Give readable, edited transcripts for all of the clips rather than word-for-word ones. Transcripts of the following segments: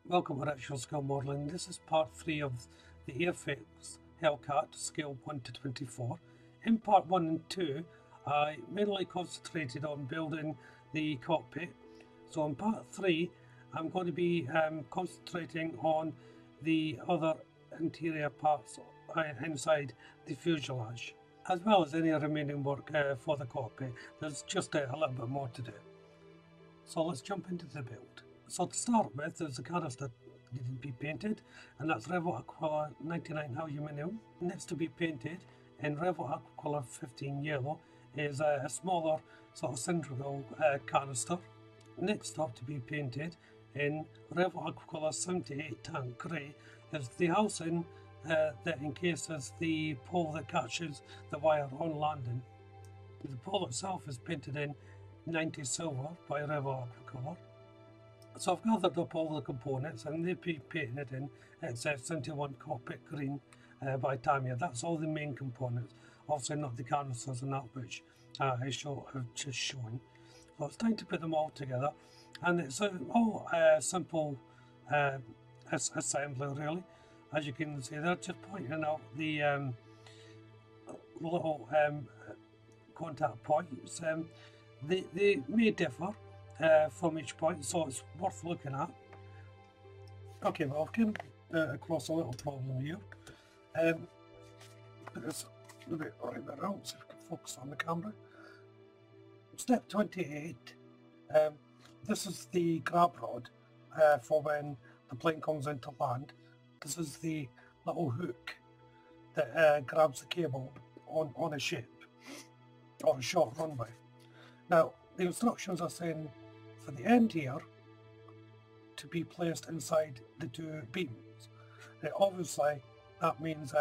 Welcome to Actual Skill Modelling. This is part 3 of the Airfix Hellcat scale 1 to 24. In part 1 and 2 I mainly concentrated on building the cockpit. So in part 3 I'm going to be concentrating on the other interior parts inside the fuselage, as well as any remaining work for the cockpit. There's just a little bit more to do. So let's jump into the build. So to start with, there's a canister needing to be painted, and that's Revol Aquacolor 99 aluminium. Next to be painted in Revol Aquacolor 15 yellow is a smaller sort of cylindrical canister. Next up to be painted in Revol Aquacolor 78 tank grey is the housing that encases the pole that catches the wire on landing. The pole itself is painted in 90 silver by Revol Aquacolor. So I've gathered up all the components and they've been painted in it's 71 cockpit green by Tamiya. That's all the main components, obviously not the canisters and that which I've just shown. So it's time to put them all together, and it's all simple assembly really. As you can see, they're just pointing out the little contact points. They may differ from each point, so it's worth looking at. Okay, well I've come across a little problem here. Put this a bit right around so we can focus on the camera. Step 28. This is the grab rod for when the plane comes into land. This is the little hook that grabs the cable on a ship or a short runway. Now the instructions are saying for the end here to be placed inside the two beams. Now obviously that means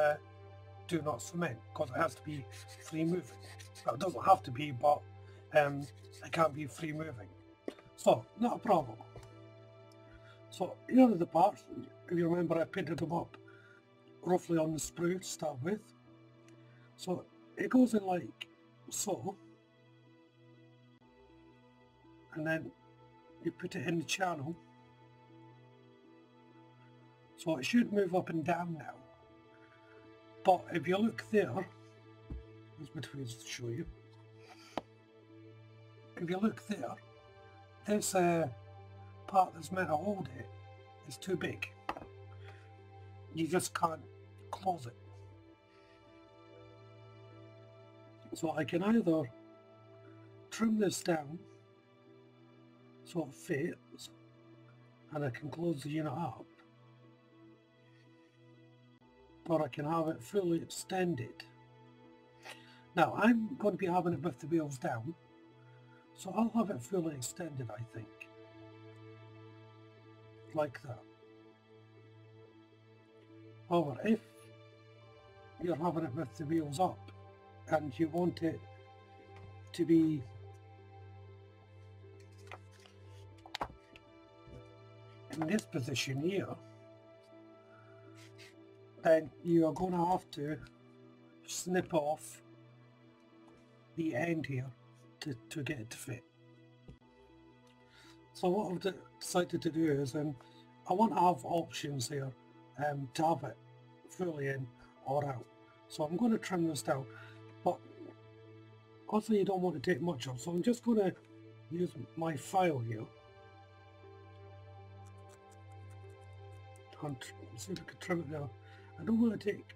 do not cement, because it has to be free moving. Well, it doesn't have to be, but it can be free moving. So not a problem. So here are the parts. If you remember, I painted them up roughly on the sprue to start with. So it goes in like so, and then you put it in the channel, so it should move up and down now. But if you look there, there's my tweezers to show you. If you look there, this part that's meant to hold it is too big. You just can't close it. So I can either trim this down so it fits and I can close the unit up, or I can have it fully extended. Now I'm going to be having it with the wheels down, so I'll have it fully extended, I think, like that. However, if you're having it with the wheels up and you want it to be in this position here, then you are going to have to snip off the end here to get it to fit. So what I've decided to do is I want to have options here to have it fully in or out. So I'm going to trim this down, but also you don't want to take much off, so I'm just going to use my file here and see if I can trim it down. I don't want to take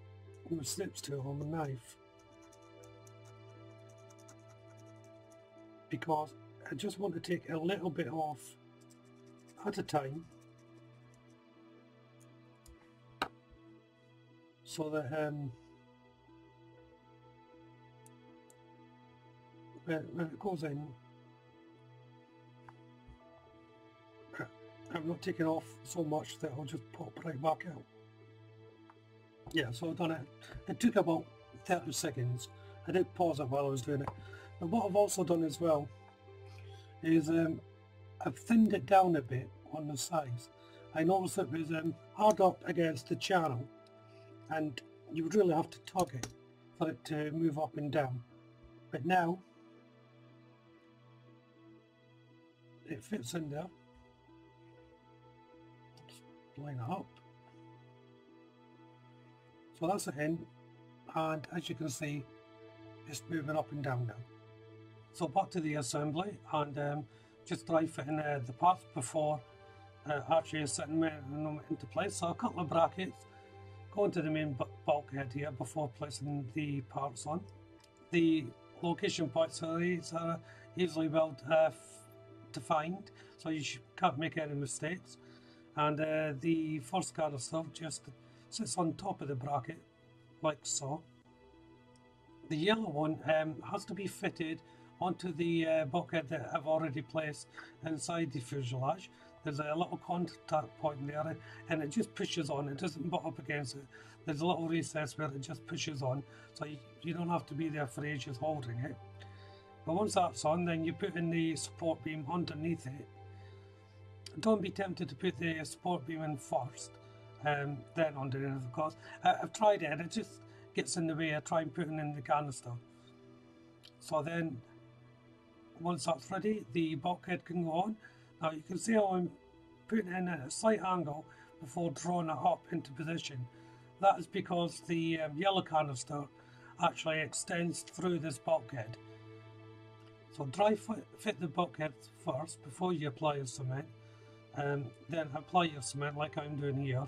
my snips tool on the knife, because I just want to take a little bit off at a time, so that when it goes in, I'm not taking off so much that I'll just pop right back out. Yeah, so I've done it. It took about 30 seconds. I did pause it while I was doing it. And what I've also done as well is I've thinned it down a bit on the sides. I noticed it was hard up against the channel, and you would really have to tug it for it to move up and down. But now it fits in there. line it up. So that's it in, and as you can see, it's moving up and down now. So back to the assembly, and just dry fitting the parts before actually setting them into place. So a couple of brackets go into the main bulkhead here before placing the parts on. The location points are easily well defined, so you can't make any mistakes. And the first canister just sits on top of the bracket, like so. The yellow one has to be fitted onto the bulkhead that I've already placed inside the fuselage. There's a little contact point there, and it just pushes on. It doesn't butt up against it. There's a little recess where it just pushes on, so you don't have to be there for ages holding it. But once that's on, then you put in the support beam underneath it. Don't be tempted to put the support beam in first, then underneath, of course. I've tried it and it just gets in the way of trying putting in the canister. So then, once that's ready, the bulkhead can go on. Now you can see how I'm putting it in at a slight angle before drawing it up into position. That is because the yellow canister actually extends through this bulkhead. So dry fit the bulkhead first before you apply your cement, then apply your cement like I'm doing here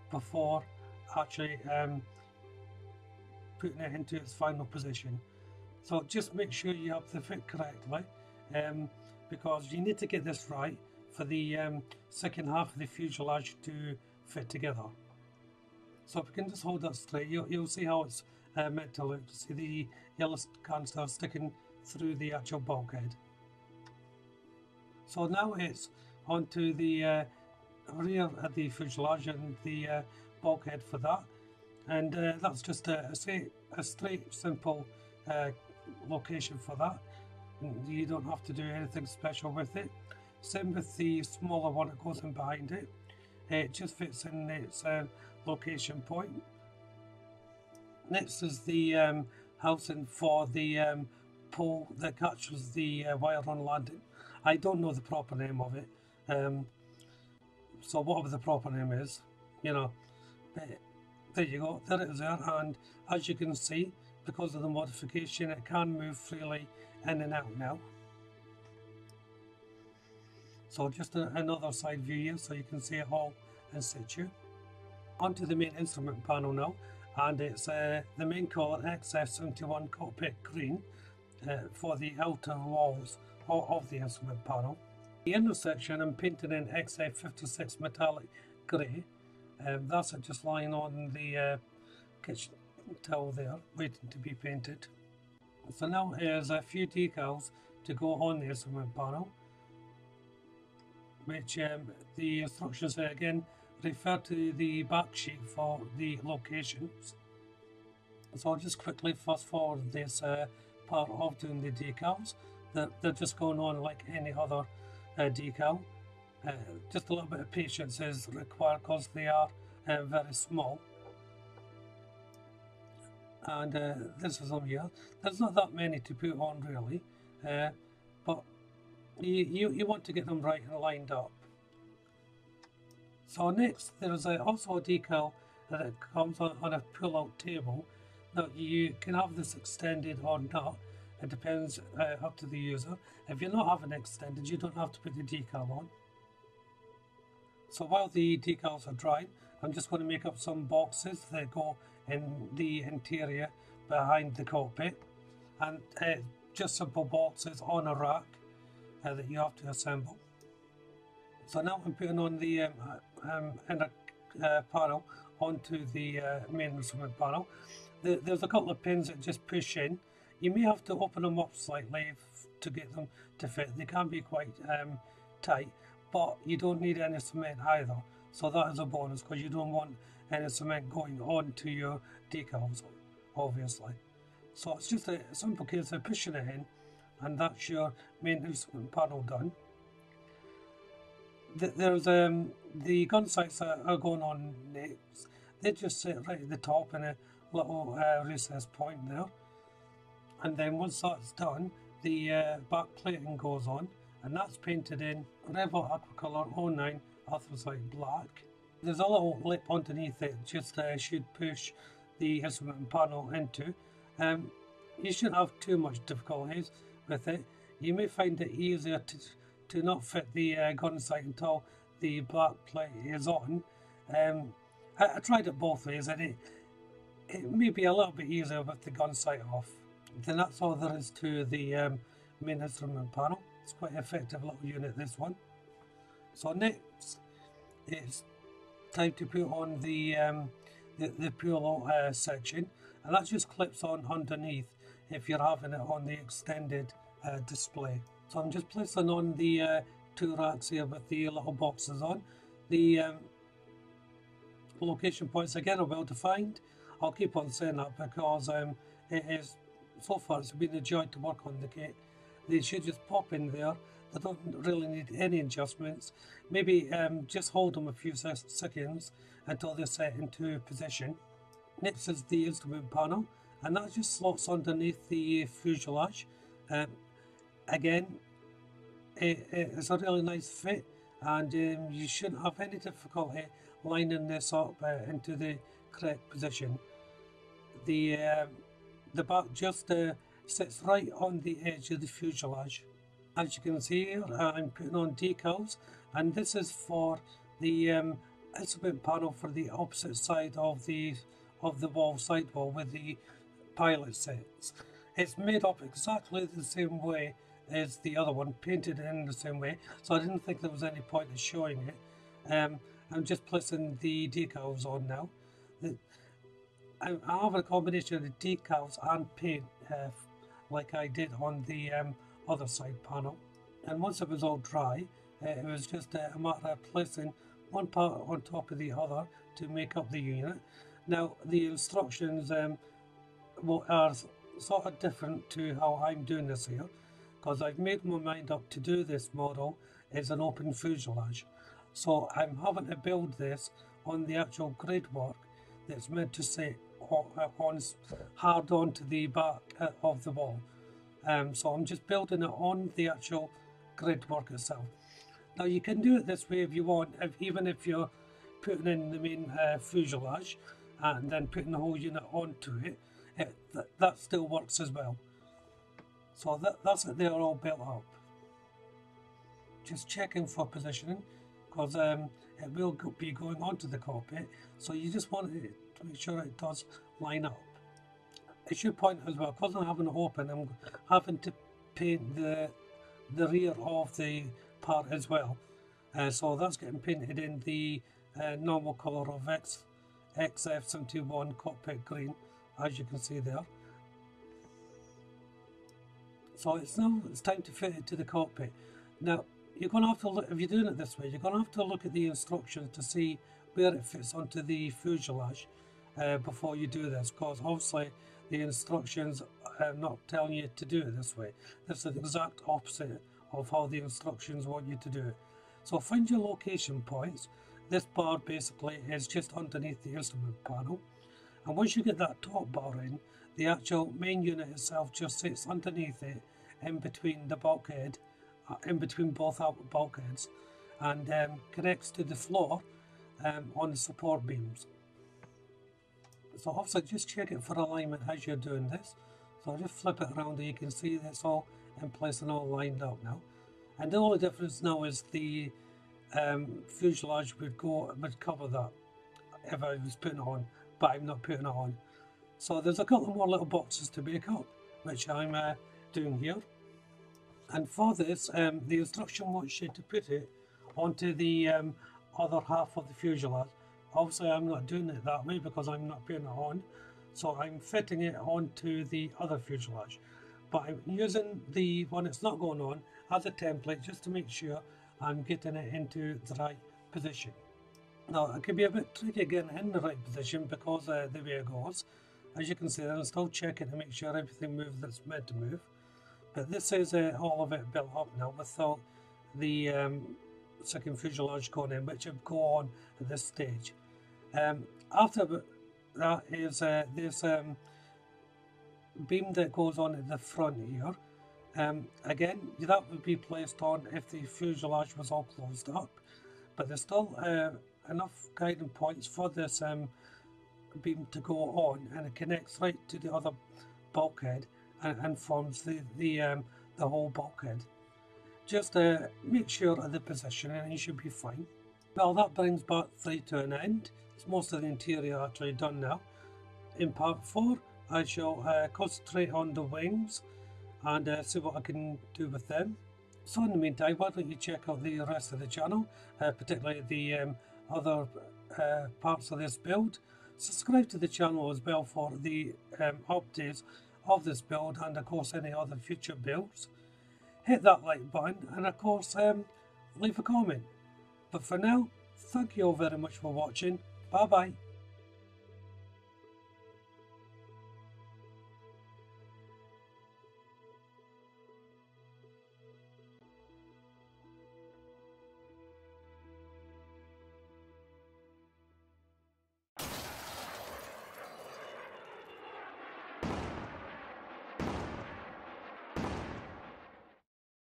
before actually putting it into its final position. So just make sure you have the fit correctly, because you need to get this right for the second half of the fuselage to fit together. So if you can just hold that straight, you'll see how it's meant to look. See the yellow canister sticking through the actual bulkhead. So now it's onto the rear of the fuselage and the bulkhead for that, and that's just a straight, simple location for that. You don't have to do anything special with it. Same with the smaller one that goes in behind it. It just fits in its location point. Next is the housing for the pole that catches the wire on landing. I don't know the proper name of it, so whatever the proper name is, you know, there you go, there it is there. And as you can see, because of the modification, it can move freely in and out now. So just another side view here so you can see it all in situ. Onto the main instrument panel now, and it's the main color XF71 cockpit green for the outer walls of the instrument panel. The inner section I'm painting in XF56 metallic grey. That's it, just lying on the kitchen towel there, waiting to be painted. So now here's a few decals to go on the instrument panel, which the instructions here again refer to the back sheet for the locations. So I'll just quickly fast forward this part of doing the decals. They're just going on like any other decal. Just a little bit of patience is required because they are very small. And this is on here. There's not that many to put on really, but you want to get them right and lined up. So next there is also a decal that comes on a pull-out table. Now you can have this extended or not. It depends up to the user. If you're not having it extended, you don't have to put the decal on. So while the decals are drying, I'm just going to make up some boxes that go in the interior behind the cockpit, and just simple boxes on a rack that you have to assemble. So now I'm putting on the inner panel onto the main instrument panel. There's a couple of pins that just push in. You may have to open them up slightly to get them to fit. They can be quite tight, but you don't need any cement either. So that is a bonus because you don't want any cement going on to your decals, obviously. So it's just a simple case of pushing it in, and that's your main instrument panel done. There's the gun sights that are going on next. They just sit right at the top in a little recess point there. And then once that's done, the back plating goes on, and that's painted in Revol Aquacolor 09 Anthracite Black. There's a little lip underneath it, just should push the instrument panel into. You shouldn't have too much difficulties with it. You may find it easier to not fit the gun sight until the back plate is on. I tried it both ways, and it may be a little bit easier with the gun sight off. Then that's all there is to the main instrument panel. It's quite an effective little unit, this one. So next, it's time to put on the pull section, and that just clips on underneath if you're having it on the extended display. So I'm just placing on the two racks here with the little boxes on. The location points again are well defined. I'll keep on saying that because it is, so far it's been a joy to work on the kit. They should just pop in there. They don't really need any adjustments. Maybe just hold them a few seconds until they're set into position. Next is the instrument panel, and that just slots underneath the fuselage. Again, it's a really nice fit, and you shouldn't have any difficulty lining this up into the correct position. The back just sits right on the edge of the fuselage. As you can see here, I'm putting on decals, and this is for the instrument panel for the opposite side of the sidewall where the pilot sits. It's made up exactly the same way as the other one, painted in the same way, so I didn't think there was any point in showing it. I'm just placing the decals on now. I have a combination of decals and paint like I did on the other side panel, and once it was all dry, it was just a matter of placing one part on top of the other to make up the unit. Now the instructions are sort of different to how I'm doing this here, because I've made my mind up to do this model as an open fuselage. So I'm having to build this on the actual grid work that's meant to sit on hard onto the back of the wall. So I'm just building it on the actual grid work itself. Now you can do it this way if you want, even if you're putting in the main fuselage and then putting the whole unit onto it, that still works as well. So that's it, they're all built up. Just checking for positioning, because it will be going onto the cockpit, so you just want it to make sure it does line up. I should point as well, because I'm having it open, I'm having to paint the rear of the part as well. So that's getting painted in the normal colour of F6F-5 cockpit green, as you can see there. So it's time to fit it to the cockpit. Now you're going to have to look, if you're doing it this way, you're going to have to look at the instructions to see where it fits onto the fuselage before you do this, because obviously the instructions are not telling you to do it this way. This is the exact opposite of how the instructions want you to do it. So find your location points. This bar basically is just underneath the instrument panel, and once you get that top bar in, the actual main unit itself just sits underneath it, in between the bulkhead, in between both bulkheads, and connects to the floor on the support beams. So obviously just check it for alignment as you're doing this. So I'll just flip it around and you can see that it's all in place and all lined up now. And the only difference now is the fuselage would cover that if I was putting it on, but I'm not putting it on. So there's a couple more little boxes to make up, which I'm doing here. And for this, the instruction wants you to put it onto the other half of the fuselage. Obviously I'm not doing it that way because I'm not putting it on, so I'm fitting it onto the other fuselage. But I'm using the one that's not going on as a template just to make sure I'm getting it into the right position. Now it can be a bit tricky getting in the right position because of the way it goes. As you can see, I'm still checking to make sure everything moves that's meant to move. But this is all of it built up now without the second fuselage going in, which will go on at this stage. After that is this beam that goes on at the front here. Again, that would be placed on if the fuselage was all closed up, but there's still enough guiding points for this beam to go on, and it connects right to the other bulkhead and forms the whole bulkhead. Just make sure of the position and you should be fine. Well, that brings part 3 to an end. It's most of the interior actually done now. In part 4 I shall concentrate on the wings and see what I can do with them. So in the meantime, why don't you check out the rest of the channel, particularly the other parts of this build. Subscribe to the channel as well for the updates of this build and of course any other future builds. Hit that like button and of course leave a comment. But for now, thank you all very much for watching. Bye bye.